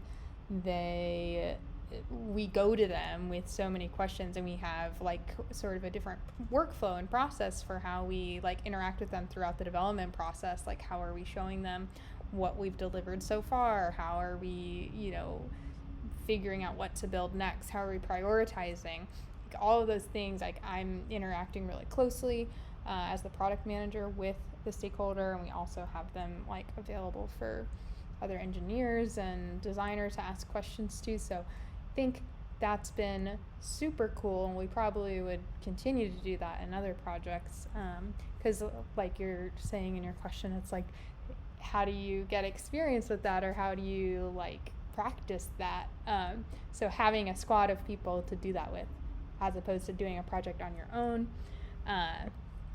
we go to them with so many questions, and we have like sort of a different workflow and process for how we like interact with them throughout the development process. Like how are we showing them what we've delivered so far? How are we, figuring out what to build next? How are we prioritizing? Like all of those things, like I'm interacting really closely as the product manager with the stakeholder, and we also have them like available for other engineers and designers to ask questions to. So I think that's been super cool, and we probably would continue to do that in other projects, because like you're saying in your question, it's like, how do you get experience with that, or how do you like practice that? So having a squad of people to do that with, as opposed to doing a project on your own,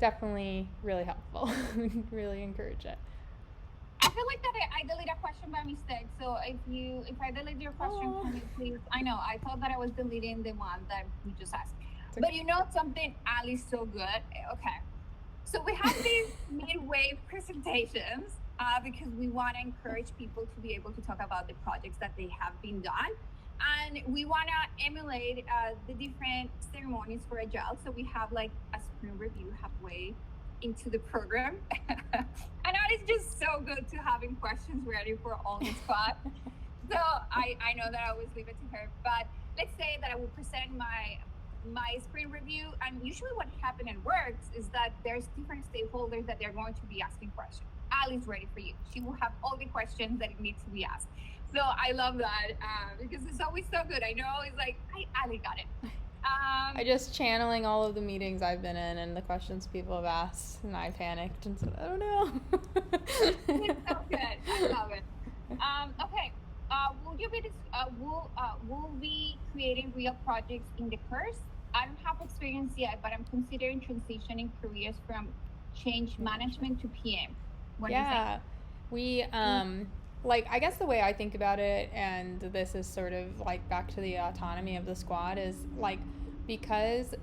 definitely really helpful. Really encourage it.
I feel like that I deleted a question by mistake. So if I delete your question, can you please? I know I thought that I was deleting the one that we just asked. Okay. But you know something, Allie's so good. Okay, so we have these midway presentations because we want to encourage people to be able to talk about the projects that they have been done. And we want to emulate the different ceremonies for Agile. So we have like a sprint review halfway into the program. I know it's just so good to having questions ready for all the squad. So I know that I always leave it to her. But let's say that I will present my sprint review. And usually what happens and works is that there's different stakeholders that they're going to be asking questions. Allie's ready for you. She will have all the questions that it needs to be asked. So I love that because it's always so good. I know it's like, Allie got it.
I just channeling all of the meetings I've been in and the questions people have asked, and I panicked and said, I don't know.
It's so good. I love it. Okay. Will be creating real projects in the course? I don't have experience yet, but I'm considering transitioning careers from change management to PM. What do you think?
We like, I guess the way I think about it, and this is sort of like back to the autonomy of the squad, is like, because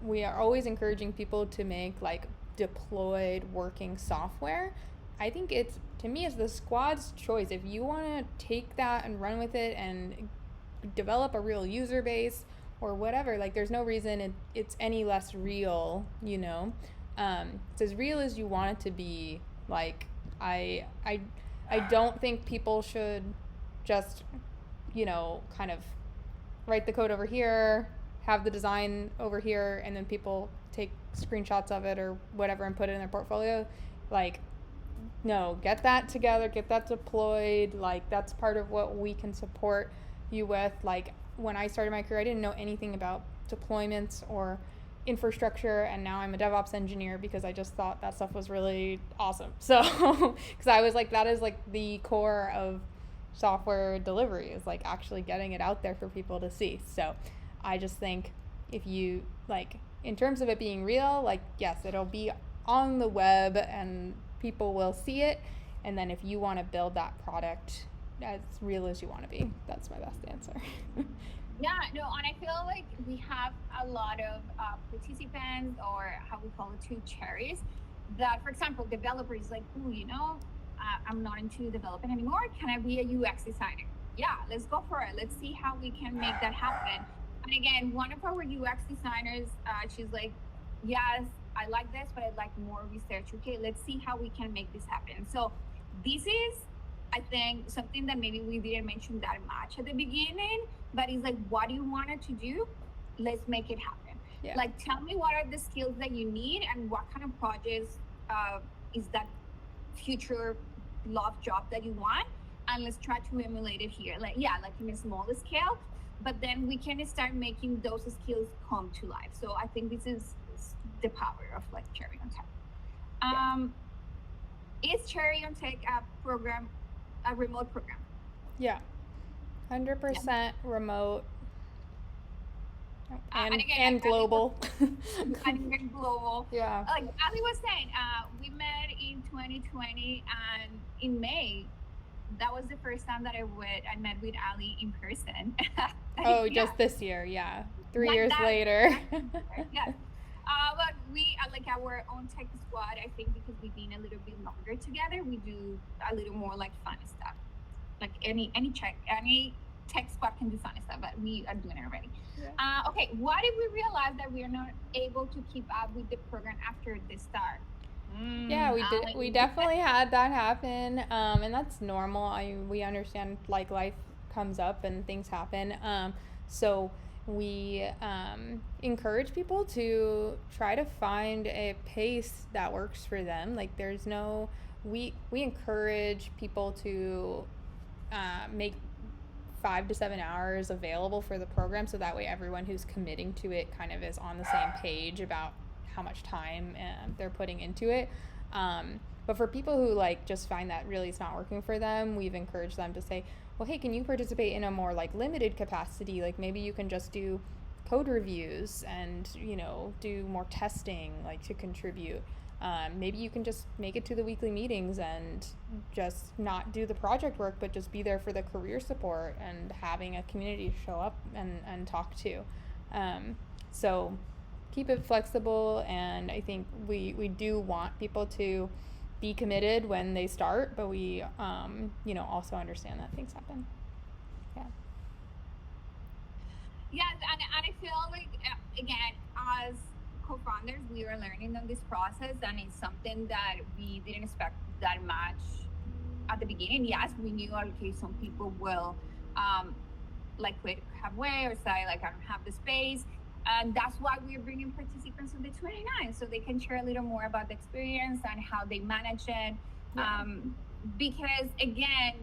we are always encouraging people to make like deployed working software, I think it's the squad's choice. If you want to take that and run with it and develop a real user base or whatever. Like, there's no reason it's any less real, you know. It's as real as you want it to be. Like, I don't think people should just, you know, kind of write the code over here, have the design over here, and then people take screenshots of it or whatever and put it in their portfolio. Like, no, get that together, get that deployed. Like, that's part of what we can support you with. Like, when I started my career, I didn't know anything about deployments or infrastructure, and now I'm a DevOps engineer because I just thought that stuff was really awesome. So, because I was like, that is like the core of software delivery, is like actually getting it out there for people to see. So I just think if you, like, in terms of it being real, like, yes, it'll be on the web and people will see it. And then if you want to build that product as real as you want to be, that's my best answer.
Yeah, no, and I feel like we have a lot of participants, or how we call it, too, cherries, that, for example, developers like, ooh, you know, I'm not into developing anymore. Can I be a UX designer? Yeah, let's go for it. Let's see how we can make that happen. And again, one of our UX designers, she's like, yes, I like this, but I'd like more research. Okay, let's see how we can make this happen. So this is, I think, something that maybe we didn't mention that much at the beginning, but it's like, what do you want it to do? Let's make it happen.
Yeah.
Like, tell me what are the skills that you need and what kind of projects is that future love job that you want, and let's try to emulate it here. Like, yeah, like in a smaller scale, but then we can start making those skills come to life. So I think this is the power of like Cherry on Tech. Is Cherry on Tech a remote program?
Yeah, 100% remote. And global.
And global.
Yeah.
Like Allie was saying, we met in 2020, and in May, that was the first time that I met with Allie in person.
Oh, yeah. Just this year, yeah. 3 years later.
Yes. But we, like our own tech squad, I think because we've been a little bit longer together, we do a little more like fun stuff. Like any tech squad can do fun stuff, but we are doing it already. Yeah. Okay, what if we realize that we are not able to keep up with the program after the start?
Yeah, we definitely had that happen, and that's normal. We understand, like, life comes up and things happen. So we encourage people to try to find a pace that works for them. Like, we encourage people to make 5 to 7 hours available for the program, so that way everyone who's committing to it kind of is on the same page about how much time they're putting into it. But for people who like just find that really it's not working for them, we've encouraged them to say, well, hey, can you participate in a more like limited capacity? Like, maybe you can just do code reviews and, you know, do more testing, like, to contribute. Maybe you can just make it to the weekly meetings and just not do the project work, but just be there for the career support and having a community show up and talk to. So keep it flexible, and I think we do want people to be committed when they start, but we also understand that things happen.
Yeah, and I feel like, again, as co-founders, we are learning on this process, and it's something that we didn't expect that much at the beginning. Yes, we knew, okay, some people will like quit halfway or say like, I don't have the space, and that's why we're bringing participants on the 29th, so they can share a little more about the experience and how they manage it. Yeah. Because again,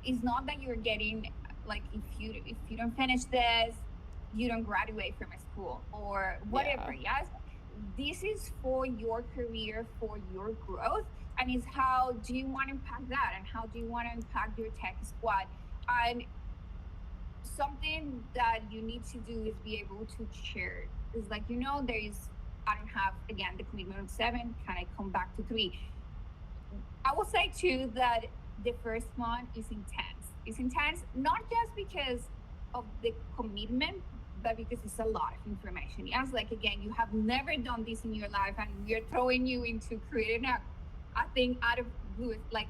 it's not that you're getting, like, if you don't finish this, you don't graduate from a school or whatever. Yeah. Yes, this is for your career, for your growth, and it's how do you want to impact that, and how do you want to impact your tech squad. And something that you need to do is be able to share. It's like, I don't have, again, the commitment of 7. Can I come back to 3? I will say too that the first month is intense. It's intense not just because of the commitment, but because it's a lot of information. Yes, like, again, you have never done this in your life, and we're throwing you into creating a thing out of blue, like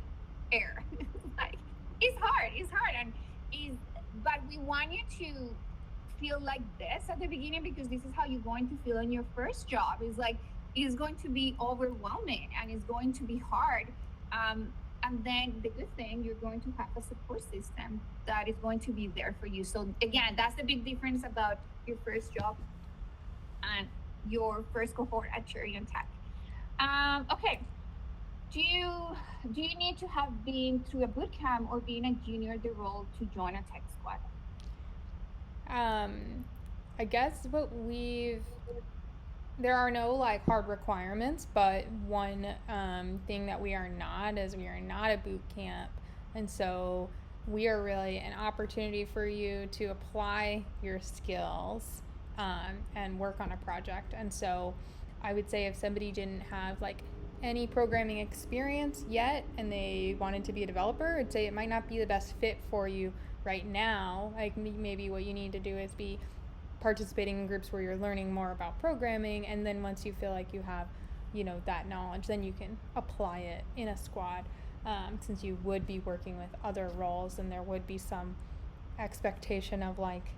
air. Like, it's hard, and is but we want you to feel like this at the beginning, because this is how you're going to feel in your first job. Is like, it's going to be overwhelming and it's going to be hard. And then the good thing, you're going to have a support system that is going to be there for you. So again, that's the big difference about your first job and your first cohort at Cherry and Tech. Okay. Do you need to have been through a boot camp or being a junior the role to join a tech squad?
I guess there are no like hard requirements, but one thing that we are not is we are not a boot camp, and so we are really an opportunity for you to apply your skills and work on a project. And so I would say if somebody didn't have like any programming experience yet and they wanted to be a developer, I'd say it might not be the best fit for you right now. Like maybe what you need to do is be participating in groups where you're learning more about programming, and then once you feel like you have that knowledge, then you can apply it in a squad, since you would be working with other roles and there would be some expectation of like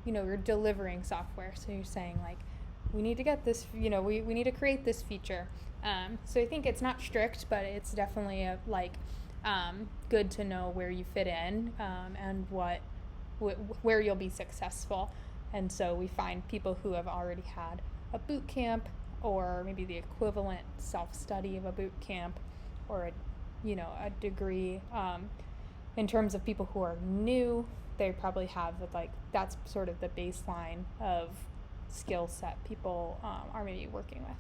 you're delivering software, so you're saying like we need to get this, we need to create this feature. So I think it's not strict, but it's definitely good to know where you fit in, and where you'll be successful. And so we find people who have already had a boot camp, or maybe the equivalent self-study of a boot camp, or a degree. In terms of people who are new, they probably have that's sort of the baseline of skill set people are maybe working with.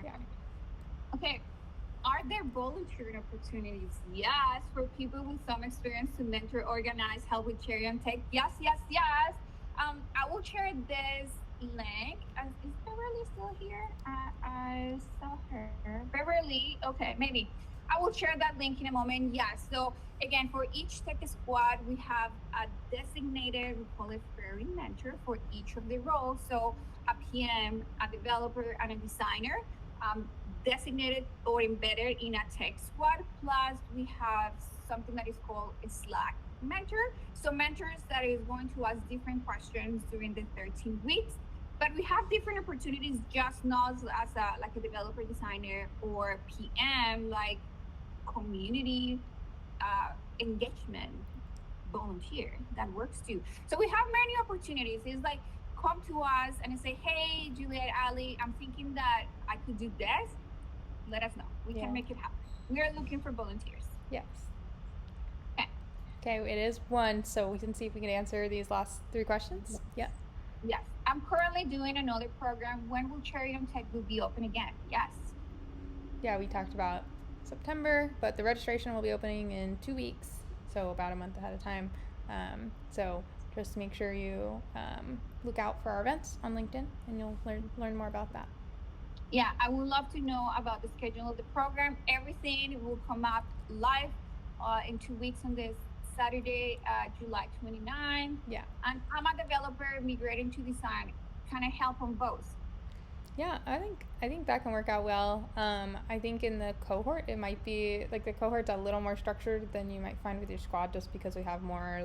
Yeah.
Okay. Are there volunteering opportunities? Yes, for people with some experience to mentor, organize, help with Cherry and Tech. Yes. I will share this link. Is Beverly still here? I saw her. Beverly, okay, maybe. I will share that link in a moment. Yes. So again, for each tech squad, we have a designated, we call it fairy mentor for each of the roles. So a PM, a developer, and a designer. Designated or embedded in a tech squad. Plus, we have something that is called a Slack mentor. So mentors that is going to ask different questions during the 13 weeks. But we have different opportunities, just not as a developer, designer, or PM, like community engagement volunteer that works too. So we have many opportunities. It's like, come to us and say, hey, Julieth, Allie, I'm thinking that I could do this. Let us know. We can make it happen. We are looking for volunteers.
Yes. Okay, it is 1, so we can see if we can answer these last 3 questions. Yeah.
Yes. I'm currently doing another program. When will Cherry and Tech will be open again? Yes.
Yeah, we talked about September, but the registration will be opening in 2 weeks, so about a month ahead of time. So just make sure you look out for our events on LinkedIn, and you'll learn more about that.
Yeah, I would love to know about the schedule of the program. Everything will come up live in 2 weeks on this Saturday, July 29.
Yeah.
And I'm a developer migrating to design. Can I help on both?
Yeah, I think that can work out well. I think in the cohort, it might be like the cohort's a little more structured than you might find with your squad, just because we have more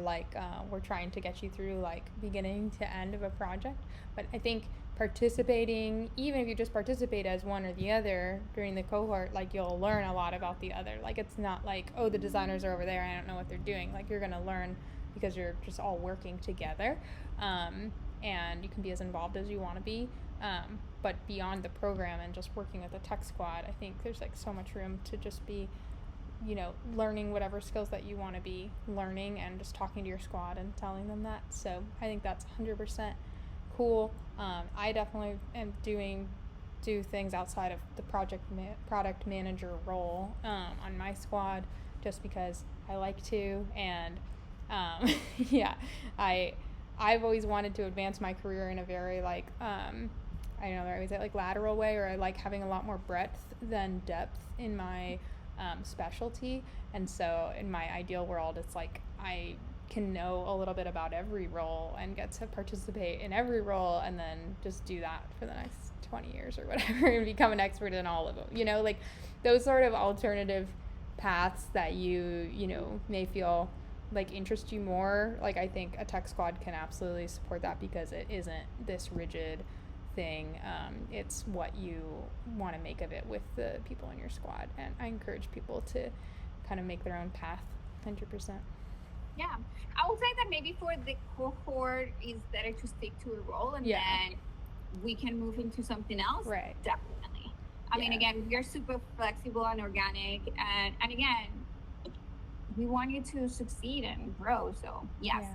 we're trying to get you through beginning to end of a project. But I think participating, even if you just participate as one or the other during the cohort, you'll learn a lot about the other. It's not like, oh, the designers are over there, I don't know what they're doing. You're gonna learn because you're just all working together, and you can be as involved as you want to be. But beyond the program and just working with a tech squad, I think there's so much room to just be, learning whatever skills that you want to be learning, and just talking to your squad and telling them that. So I think that's 100% cool. I definitely am do things outside of the product manager role on my squad, just because I like to, and yeah, I've always wanted to advance my career in a very I don't know, I always say lateral way, or I like having a lot more breadth than depth in my specialty. And so in my ideal world, it's I can know a little bit about every role and get to participate in every role, and then just do that for the next 20 years or whatever and become an expert in all of them. Those sort of alternative paths that you may feel like interest you more, like I think a tech squad can absolutely support that because it isn't this rigid thing. It's what you want to make of it with the people in your squad, and I encourage people to kind of make their own path. 100%.
Yeah, I would say that maybe for the cohort, it's better to stick to a role, and then we can move into something else.
Right.
Definitely. I mean, again, we are super flexible and organic, and again, we want you to succeed and grow. So yes. Yeah.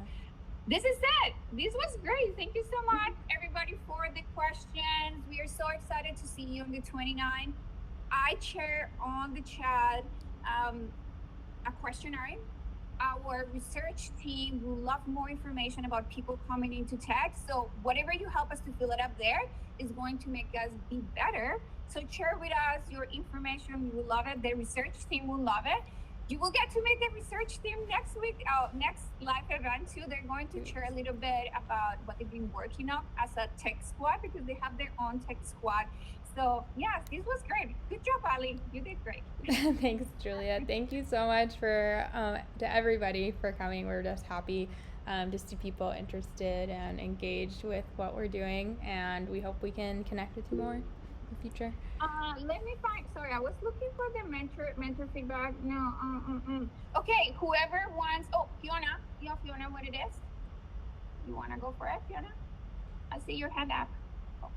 This is it. This was great. Thank you so much, everybody, for the questions. We are so excited to see you on the 29th. I share on the chat a questionnaire. Our research team will love more information about people coming into tech. So whatever you help us to fill it up there is going to make us be better. So share with us your information. We will love it. The research team will love it. You will get to meet the research team next week, next live event too. They're going to share a little bit about what they've been working on as a tech squad, because they have their own tech squad. So yes, this was great. Good job, Allie. You did great.
Thanks, Juliet. Thank you so much for to everybody for coming. We're just happy to see people interested and engaged with what we're doing, and we hope we can connect with you more in the future.
Let me find. Sorry, I was looking for the mentor feedback. No. Okay, whoever wants. Oh, Fiona. Yeah, Fiona, what it is? You wanna go for it, Fiona? I see your hand up. Oh.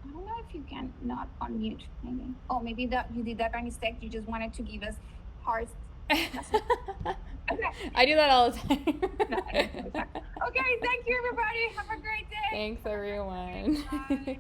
I don't know if you can not unmute. Maybe. Oh, maybe that you did that by mistake. You just wanted to give us hearts.
Okay. I do that all the time.
Okay, thank you, everybody. Have a great day.
Thanks, everyone.
Bye.